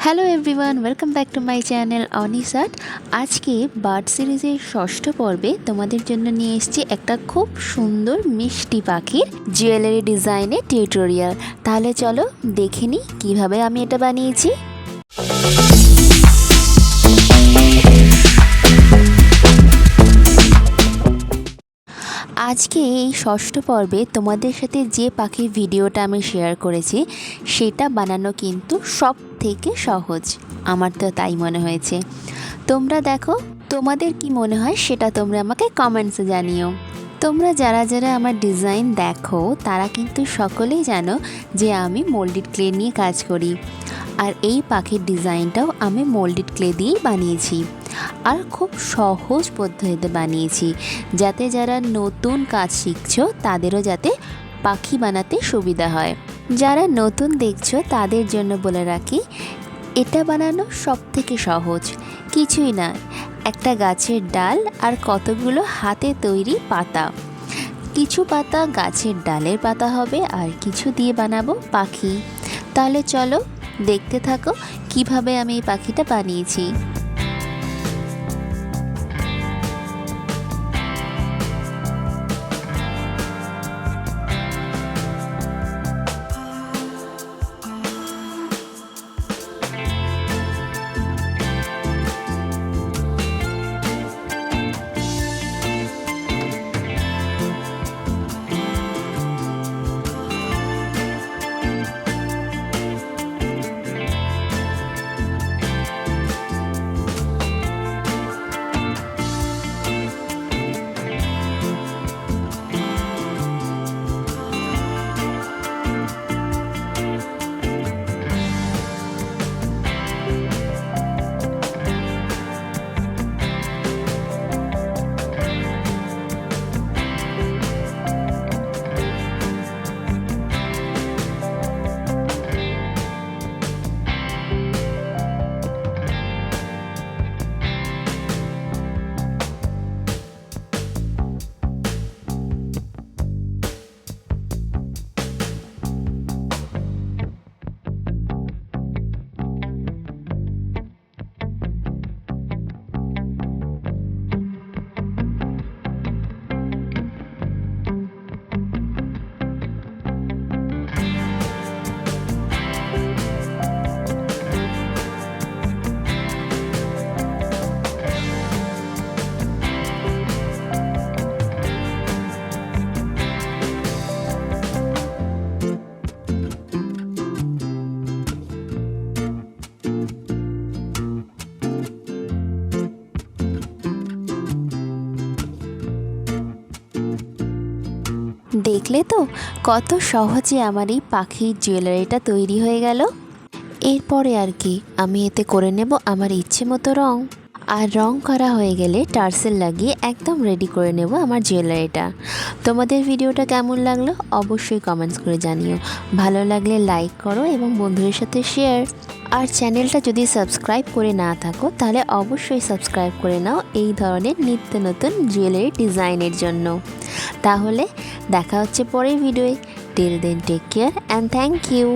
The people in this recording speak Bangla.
Hello everyone, welcome back to my channel Anis art. আজকে বার্ড সিরিজের ষষ্ঠ পর্বে তোমাদের জন্য নিয়ে এসেছি একটা খুব সুন্দর মিষ্টি পাখির জুয়েলারি ডিজাইনের টিউটোরিয়াল। তাহলে চলো দেখে নিই কীভাবে আমি এটা বানিয়েছি। আজকে এই ষষ্ঠ পর্বে তোমাদের সাথে যে পাখির ভিডিওটা আমি শেয়ার করেছি সেটা বানানো কিন্তু সব থেকে সহজ, আমার তো তাই মনে হয়েছে। তোমরা দেখো তোমাদের কি মনে হয় সেটা তোমরা আমাকে কমেন্টসে জানিও। তোমরা যারা যারা আমার ডিজাইন দেখো তারা কিন্তু সকলেই জানো যে আমি মোল্ডেড ক্লে নিয়ে কাজ করি, আর এই পাখির ডিজাইনটাও আমি মোল্ডেড ক্লে দিয়েই বানিয়েছি, আর খুব সহজ পদ্ধতিতে বানিয়েছি যাতে যারা নতুন কাজ শিখছো তাদেরও যাতে পাখি বানাতে সুবিধা হয়। যারা নতুন দেখছো তাদের জন্য বলে রাখি, এটা বানানো সব থেকে সহজ। কিছুই না, একটা গাছের ডাল আর কতগুলো হাতে তৈরি পাতা। কিছু পাতা গাছের ডালের পাতা হবে আর কিছু দিয়ে বানাবো পাখি। তাহলে চলো দেখতে থাকো কিভাবে আমি এই পাখিটা বানিয়েছি। দেখলে তো কত সহজে আমার এই পাখির জুয়েলারিটা তৈরি হয়ে গেল। এরপরে আর কি আমি এতে করে নেব আমার ইচ্ছে মতো রং, আর রং করা হয়ে গেলে টার্সেল লাগিয়ে একদম রেডি করে নেব আমার জুয়েলারিটা। তোমাদের ভিডিওটা কেমন লাগলো অবশ্যই কমেন্টস করে জানিও। ভালো লাগলে লাইক করো এবং বন্ধুদের সাথে শেয়ার। আর চ্যানেলটা যদি সাবস্ক্রাইব করে না থাকো তাহলে অবশ্যই সাবস্ক্রাইব করে নাও এই ধরনের নিত্য নতুন জুয়েলারি ডিজাইনের জন্য। তাহলে দেখা হচ্ছে পরের ভিডিওয়ে। Till then take care and thank you.